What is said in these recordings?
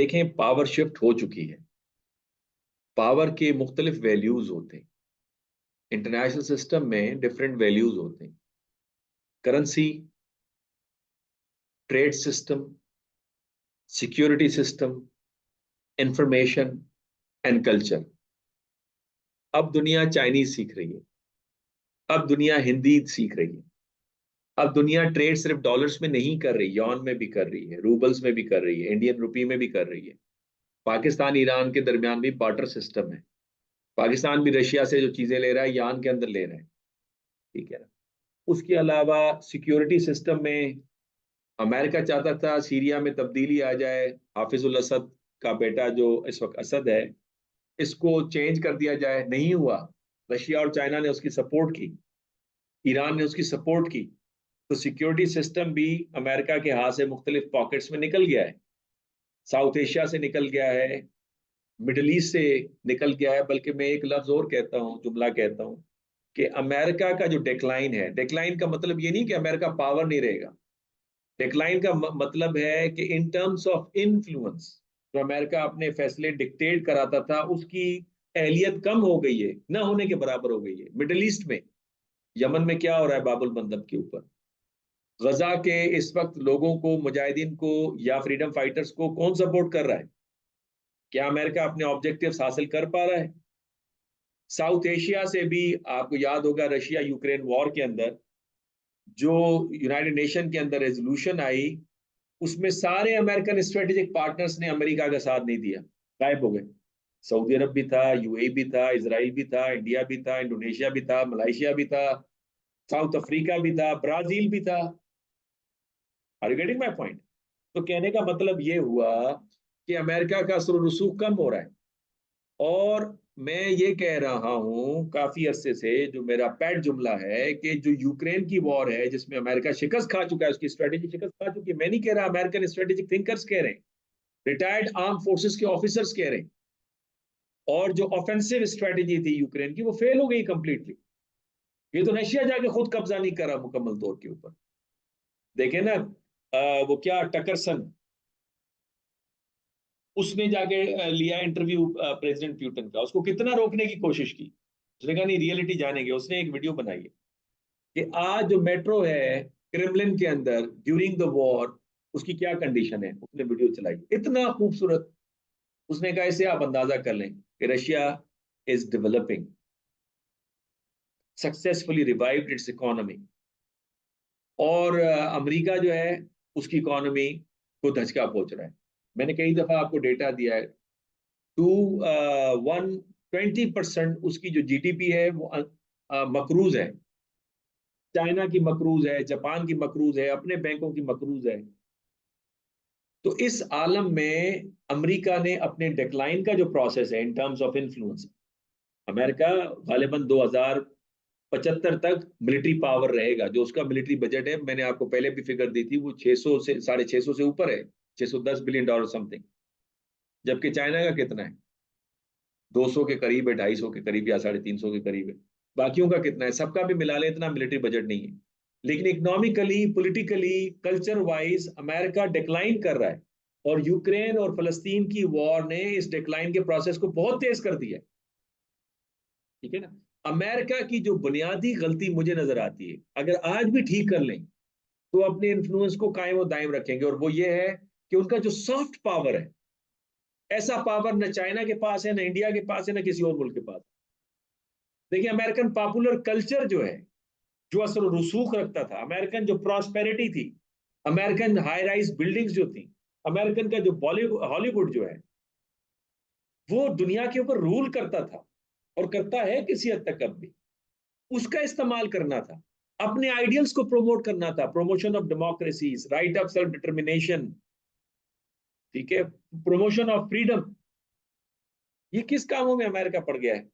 देखें power shift हो चुकी है। पावर के मुख्तलिफ वैल्यूज होते हैं। इंटरनेशनल सिस्टम में डिफरेंट वैल्यूज होते हैं। Currency, trade system, security system, information and culture. अब दुनिया चाइनीज सीख रही है। अब दुनिया हिंदी सीख रही है। अब दुनिया ट्रेड सिर्फ डॉलर्स में नहीं कर रही, यॉन में भी कर रही है, रूबल्स में भी कर रही है, इंडियन रुपी में भी कर रही है। पाकिस्तान ईरान के दरमियान भी बार्टर सिस्टम है। पाकिस्तान भी रशिया से जो चीजें ले रहा है यान के अंदर ले रहा है। ठीक है ना। उसके अलावा सिक्योरिटी सिस्टम में अमेरिका चाहता था सीरिया में तब्दीली आ जाए। हाफिजुल असद का बेटा जो इस वक्त असद है, इसको चेंज कर दिया जाए, नहीं हुआ। रशिया और चाइना ने उसकी सपोर्ट की, ईरान ने उसकी सपोर्ट की। तो सिक्योरिटी सिस्टम भी अमेरिका के हाथ से मुख्तलिफ पॉकेट्स में निकल गया है। साउथ एशिया से निकल गया है, मिडल ईस्ट से निकल गया है। बल्कि मैं एक लफ्ज और कहता हूँ, जुमला कहता हूँ कि अमेरिका का जो डिक्लाइन है, डिक्लाइन का मतलब ये नहीं कि अमेरिका पावर नहीं रहेगा। डिक्लाइन का मतलब है कि इन टर्म्स ऑफ इन्फ्लुएंस, जो अमेरिका अपने फैसले डिक्टेट कराता था, उसकी अहलियत कम हो गई है, ना होने के बराबर हो गई है। मिडिल ईस्ट में, यमन में क्या हो रहा है बाबुल मंदब के ऊपर, गजा के इस वक्त लोगों को, मुजाहिदीन को या फ्रीडम फाइटर्स को कौन सपोर्ट कर रहा है? क्या अमेरिका अपने ऑब्जेक्टिव्स हासिल कर पा रहा है? साउथ एशिया से भी आपको याद होगा रशिया यूक्रेन वॉर के अंदर जो यूनाइटेड नेशन के अंदर रेजोल्यूशन आई, उसमें सारे अमेरिकन स्ट्रेटेजिक पार्टनर्स ने अमेरिका का साथ नहीं दिया, गायब हो गए। सऊदी अरब भी था, यूएई भी था, इसराइल भी था, इंडिया भी था, इंडोनेशिया भी था, मलेशिया भी था, साउथ अफ्रीका भी था, ब्राजील भी था। Are you getting my point? तो कहने का मतलब ये हुआ कि अमेरिका का असर रसूख कम हो रहा है। और मैं ये कह रहा हूं काफी अरसे से, जो मेरा पैट जुमला है, कि जो यूक्रेन की वॉर है जिसमें अमेरिका शिकस्त खा चुका है, उसकी स्ट्रेटेजी शिकस्त खा चुकी है। मैं नहीं कह रहा, अमेरिकन स्ट्रेटेजिक थिंकर्स कह रहे हैं, रिटायर्ड आर्म फोर्सेस के ऑफिसर्स कह रहे हैं। और जो ऑफेंसिव स्ट्रेटेजी थी यूक्रेन की, वो फेल हो गई कंप्लीटली। ये तो रशिया जाके खुद कब्जा नहीं करा मुकम्मल तौर के ऊपर। देखे ना, वो क्या टकरसन, उसने जाके लिया इंटरव्यू प्रेसिडेंट प्यूटन का, उसको कितना रोकने की कोशिश की। उसने कहा नहीं, रियलिटी जानेंगे। उसने एक वीडियो बनाई है कि आज जो मेट्रो है क्रेमलिन के अंदर ड्यूरिंग द वॉर, उसकी क्या कंडीशन है। उसने वीडियो चलाई, इतना खूबसूरत। उसने कहा इसे आप अंदाजा कर लें कि Russia is developing, successfully revived it's economy. और अमेरिका जो है, उसकी इकोनॉमी को धचका पहुंच रहा है। मैंने कई दफा आपको डेटा दिया है। टू 120% उसकी जो जीडीपी है वो मकरूज है। चाइना की मकरूज है, जापान की मकरूज है, अपने बैंकों की मकरूज है। तो इस आलम में अमेरिका ने अपने डिक्लाइन का जो प्रोसेस है in terms of influence, America गालिबन 2075 तक मिलिट्री पावर रहेगा। जो उसका मिलिट्री बजट है, मैंने आपको पहले भी फिगर दी थी, वो 600 से 650 से ऊपर है, $610 बिलियन समथिंग। जबकि चाइना का कितना है? 200 के करीब है, 250 के करीब या 350 के करीब है। बाकियों का कितना है? सबका भी मिला ले इतना मिलिट्री बजट नहीं है। लेकिन economically, politically, culture wise America decline कर रहा है। और यूक्रेन और फलस्तीन की वॉर ने इस डिक्लाइन के प्रोसेस को बहुत तेज कर दिया है। ठीक है ना। अमेरिका की जो बुनियादी गलती मुझे नजर आती है, अगर आज भी ठीक कर लें तो अपने इन्फ्लुएंस को कायम और दायम रखेंगे। और वो ये है कि उनका जो सॉफ्ट पावर है, ऐसा पावर न चाइना के पास है, न इंडिया के पास है, न किसी और मुल्क के पास। देखिए, अमेरिकन पॉपुलर कल्चर जो है, जो असर और रसूख रखता था, अमेरिकन जो प्रॉस्पेरिटी थी, अमेरिकन हाई राइज बिल्डिंग्स जो थी, अमेरिकन का जो बॉलीवुड हॉलीवुड जो है, वो दुनिया के ऊपर रूल करता था और करता है किसी हद तक अब भी। उसका इस्तेमाल करना था, अपने आइडियल्स को प्रमोट करना था, promotion of democracies, right of self determination, ठीक है, प्रमोशन ऑफ फ्रीडम। ये किस कामों में अमेरिका पड़ गया है?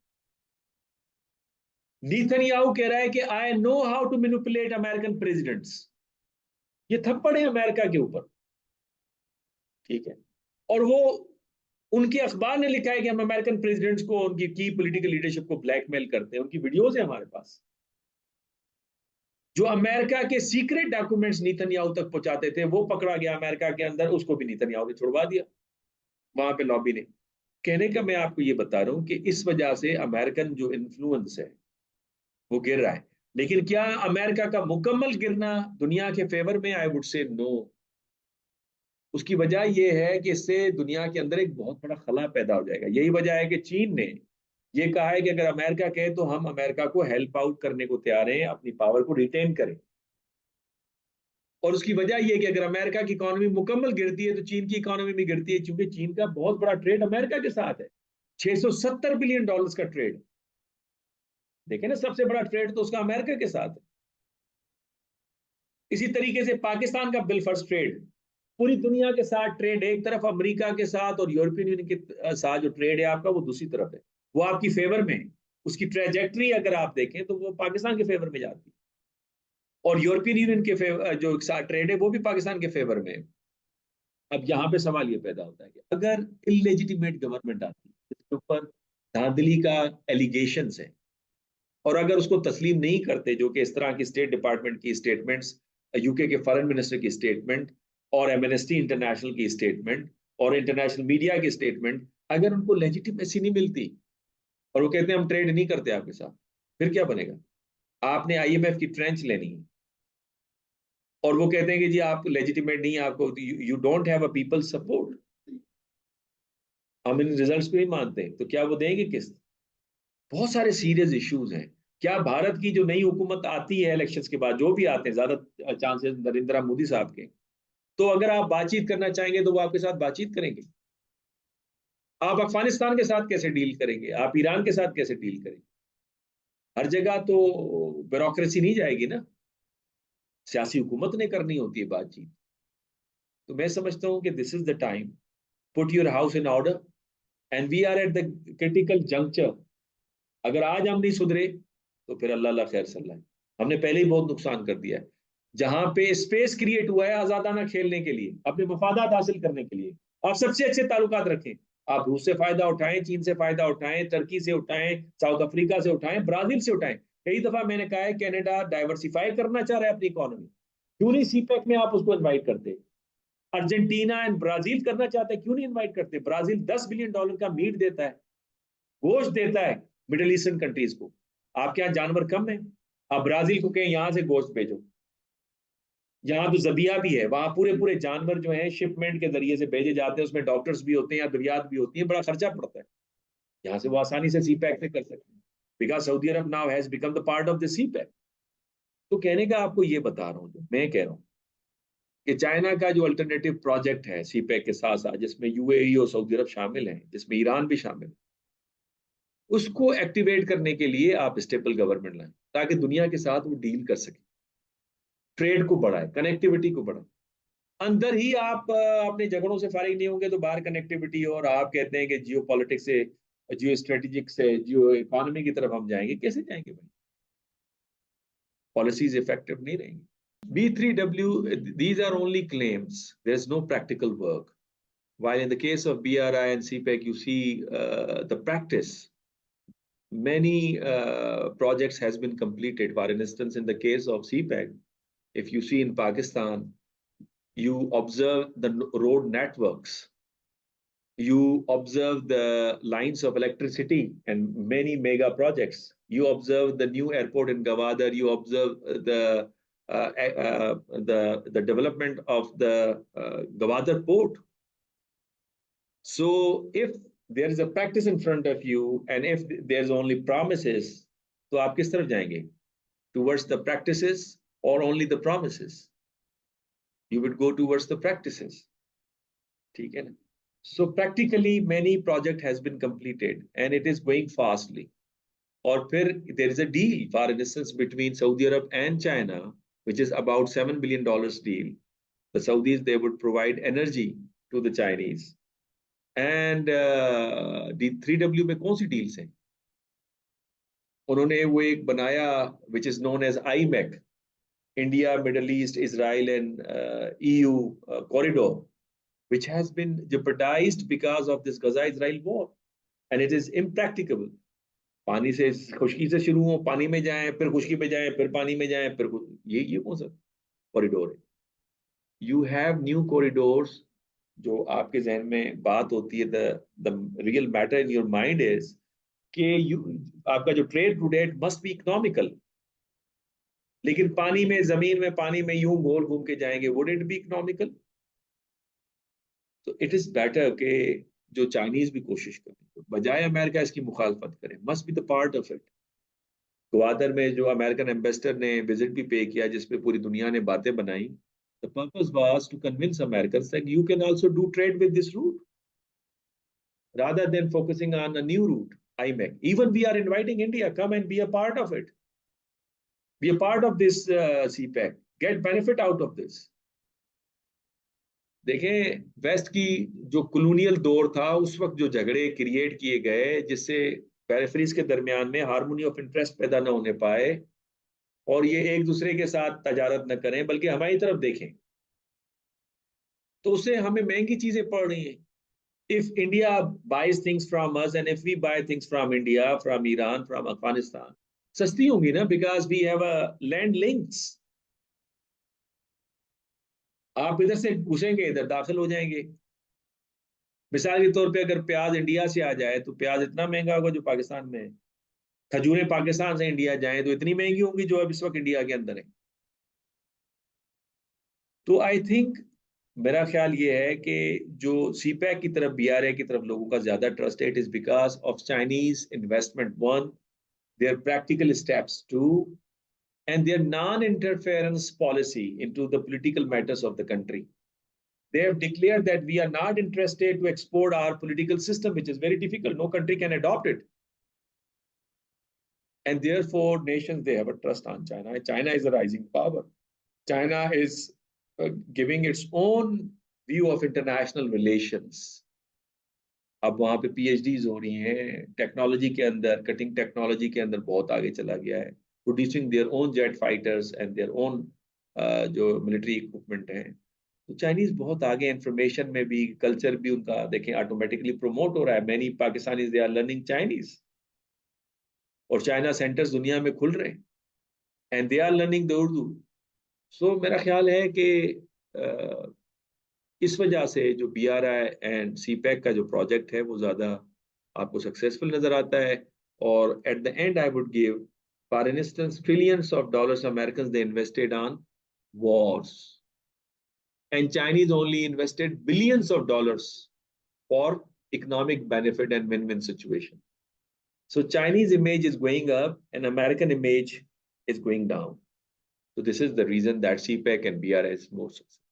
नीतनयाहू कह रहा है कि I know how to manipulate American presidents. ये थप्पड़ है अमेरिका के ऊपर। ठीक है। और वो, उनके अखबार ने लिखा है कि हम अमेरिकन प्रेसिडेंट्स को, उनकी की पॉलिटिकल लीडरशिप को ब्लैकमेल करते हैं। उनकी वीडियोज है हमारे पास। जो अमेरिका के सीक्रेट डॉक्यूमेंट्स नीतनयाहू तक पहुंचाते थे, वो पकड़ा गया अमेरिका के अंदर, उसको भी नीतनयाहू ने छुड़वा दिया। वहां पे लॉबी ने। कहने का मैं आपको ये बता रहा हूं कि इस वजह से अमेरिकन जो इन्फ्लुएंस है वो गिर रहा है। लेकिन क्या अमेरिका का मुकम्मल गिरना दुनिया के फेवर में? I would say no. उसकी वजह यह है कि इससे दुनिया के अंदर एक बहुत बड़ा खला पैदा हो जाएगा। यही वजह है कि चीन ने ये कहा है कि अगर अमेरिका कहे तो हम अमेरिका को हेल्प आउट करने को तैयार हैं, अपनी पावर को रिटेन करें। और उसकी वजह यह है कि अगर अमेरिका की इकोनॉमी मुकम्मल गिरती है तो चीन की इकोनॉमी भी गिरती है, क्योंकि चीन का बहुत बड़ा ट्रेड अमेरिका के साथ है। $670 बिलियन का ट्रेड। देखें ना, सबसे बड़ा ट्रेड तो उसका अमेरिका के साथ है। इसी तरीके से पाकिस्तान का बिल फर्स्ट ट्रेड, पूरी दुनिया के साथ ट्रेड, एक तरफ अमेरिका के साथ और यूरोपियन यूनियन के साथ जो ट्रेड है आपका, वो दूसरी तरफ है। वो आपकी फेवर में है। उसकी ट्रेजेक्ट्री अगर आप देखें तो वो पाकिस्तान के फेवर में जाती है। और यूरोपियन यूनियन के फेवर जो ट्रेड है वो भी पाकिस्तान के फेवर में है। अब यहाँ पे सवाल ये पैदा होता है कि अगर इलेजिटिमेट गवर्नमेंट आती है जिसके ऊपर धांधली का एलिगेशन है, और अगर उसको तस्लीम नहीं करते, जो कि इस तरह की स्टेट डिपार्टमेंट की स्टेटमेंट्स, यूके के फॉरेन मिनिस्टर की स्टेटमेंट और एमनेस्टी इंटरनेशनल की स्टेटमेंट और इंटरनेशनल मीडिया की स्टेटमेंट, अगर उनको लेजिटिमेसी नहीं मिलती और वो कहते हैं हम ट्रेड नहीं करते आपके साथ, फिर क्या बनेगा? आपने आईएमएफ की ट्रेंच लेनी है और वो कहते हैं कि जी आप लेजिटिमेट नहीं, आपको you don't have a people support, हम इन रिजल्ट्स को ही मानते हैं, तो क्या वो देंगे किस्त? बहुत सारे सीरियस इश्यूज हैं। क्या भारत की जो नई हुकूमत आती है इलेक्शंस के बाद, जो भी आते हैं, ज्यादा चांसेस नरेंद्र मोदी साहब के, तो अगर आप बातचीत करना चाहेंगे तो वो आपके साथ बातचीत करेंगे? आप अफगानिस्तान के साथ कैसे डील करेंगे? आप ईरान के साथ कैसे डील करेंगे? हर जगह तो ब्यूरोक्रेसी नहीं जाएगी ना, सियासी हुकूमत ने करनी होती है बातचीत। तो मैं समझता हूँ कि this is the time, put your house in order, and we are at the critical juncture. अगर आज हम नहीं सुधरे तो फिर अल्लाह अल्लाह खैर सल्ला है। हमने पहले ही बहुत नुकसान कर दिया है। जहां पे स्पेस क्रिएट हुआ है आजादाना खेलने के लिए, अपने मफादात हासिल करने के लिए, आप सबसे अच्छे ताल्लुकात रखें। आप रूस से फायदा उठाएं, चीन से फायदा उठाएं, तुर्की से उठाएं, साउथ अफ्रीका से उठाएं, ब्राजील से उठाएं। कई दफा मैंने कहा है कनाडा डाइवर्सिफाई करना चाह रहा है अपनी इकोनॉमी, क्यों नहीं सीपैक में आप उसको इन्वाइट करते? अर्जेंटीना एंड ब्राजील करना चाहते हैं, क्यों नहीं इन्वाइट करते? ब्राजील $10 बिलियन का मीट देता है, गोश्त देता है मिडिल ईस्टर्न कंट्रीज को। आपके यहाँ जानवर कम है, आप ब्राजील को कहें यहां से गोश्त भेजो। यहाँ तो जबिया भी है, वहां पूरे पूरे जानवर जो है शिपमेंट के जरिए से भेजे जाते हैं, उसमें डॉक्टर्स भी होते हैं, अद्वियात भी होती है, बड़ा खर्चा पड़ता है। यहाँ से वो आसानी से सी पैक से कर सकते हैं, because Saudi Arab now has become the part of the CPEC. तो कहने का आपको ये बता रहा हूँ, जो मैं कह रहा हूँ कि चाइना का जो अल्टरनेटिव प्रोजेक्ट है सी पैक के साथ साथ, जिसमें यूएई और सऊदी अरब शामिल हैं, जिसमें ईरान भी शामिल है, उसको एक्टिवेट करने के लिए आप स्टेबल गवर्नमेंट लाएं ताकि दुनिया के साथ वो डील कर सके, ट्रेड को बढ़ाए, कनेक्टिविटी को बढ़ाए। अंदर ही आप अपने झगड़ों से फारिग नहीं होंगे तो बाहर कनेक्टिविटी हो, और आप कहते हैं कि जियो पॉलिटिक्स से, जियो स्ट्रेटेजिक से जियो इकोनॉमी की तरफ हम जाएंगे, कैसे जाएंगे भाई? पॉलिसीज इफेक्टिव नहीं रहेंगी। B3W, these are only claims, there's no practical work. While in the case of BRI and CPEC, you see the practice. Many projects has been completed. For instance, in the case of CPEC, if you see in Pakistan, you observe the road networks, you observe the lines of electricity and many mega projects. You observe the new airport in Gwadar. You observe the development of the Gwadar port. So if there is a practice in front of you and if there's only promises, तो आप किस तरफ जाएंगे? Towards the practices or only the promises? You would go towards the practices. ठीक है ना? So practically many project has been completed and it is going fastly. और फिर there is a deal, for instance, between Saudi Arab and China, which is about $7 billion deal. The Saudis, they would provide energy to the Chinese. And D3W में कौन सी deals हैं? उन्होंने वो एक बनाया which is known as IMEC, India, Middle East, Israel and EU corridor, which has been jeopardized because of this Gaza-Israel war, and it is impracticable. पानी से, खुश्की से शुरू हो, पानी में जाएं, फिर खुश्की पे जाएं, फिर पानी में जाएं, फिर ये कौन सा कॉरिडोर है? You have new corridors जो आपके जहन में बात होती है, the real matter in your mind is कि यू, आपका जो trade to date must be economical. लेकिन पानी में, जमीन में, पानी में यूं गोल घूम के जाएंगे, वुड इट बी इकोनॉमिकल? तो इट इज बेटर कि जो चाइनीज भी कोशिश करें, तो बजाय अमेरिका इसकी मुखालफत करें, must be the part of it. Gwadar में जो अमेरिकन एम्बेसडर ने विजिट भी पे किया, जिसपे पूरी दुनिया ने बातें बनाई, the purpose was to convince American that you can also do trade with this route rather than focusing on a new route, IMEC. Even we are inviting India, come and be a part of it. Be a part of this CPEC. Get benefit out of this. देखें, waste की जो colonial दौर था, उस वक्त जो झगड़े create किए गए, जिससे पेरिफेरीज के दरमियान में हार्मोनी ऑफ इंटरेस्ट पैदा न होने पाए, और ये एक दूसरे के साथ तजारत न करें बल्कि हमारी तरफ देखें, तो उससे हमें महंगी चीजें पड़ रही हैं। If India buys things from us and if we buy things from India, from Iran, from Afghanistan, सस्ती होंगी ना, because we have a land links. आप इधर से घुसेंगे, इधर दाखिल हो जाएंगे। मिसाल के तौर पे अगर प्याज इंडिया से आ जाए तो प्याज इतना महंगा होगा जो पाकिस्तान में है। खजूरें पाकिस्तान से इंडिया जाए तो इतनी महंगी होंगी जो अब इस वक्त इंडिया के अंदर है। तो आई थिंक, मेरा ख्याल ये है कि जो सीपैक की तरफ, बीआरए की तरफ लोगों का ज्यादा ट्रस्ट है, it is because of Chinese investment, one, their practical steps, two, and their non-interference policy into the political matters of the country. They have declared that we are not interested to export our political system, which is very difficult. No country can adopt it. And therefore, nations, they have a trust on China. China is a rising power. China is giving its own view of international relations. अब वहां पे PhDs हो रही हैं technology के अंदर, cutting technology के अंदर बहुत आगे चला गया है, producing their own jet fighters and their own जो मिलिट्री इक्विपमेंट है। तो चाइनीज बहुत आगे, इंफॉर्मेशन में भी, कल्चर भी उनका देखें ऑटोमेटिकली प्रमोट हो रहा है। Many Pakistanis they are learning Chinese, और चाइना सेंटर्स दुनिया में खुल रहे हैं, and they are learning the Urdu. So मेरा ख्याल है कि इस वजह से जो बीआरआई एंड सीपैक का जो प्रोजेक्ट है वो ज्यादा आपको सक्सेसफुल नजर आता है। और at the and I would give, for instance, trillions of dollars American they invested on wars, and Chinese only invested billions of dollars for economic benefit and win-win situation. So Chinese image is going up and American image is going down. So this is the reason that CPEC and BRI is more successful.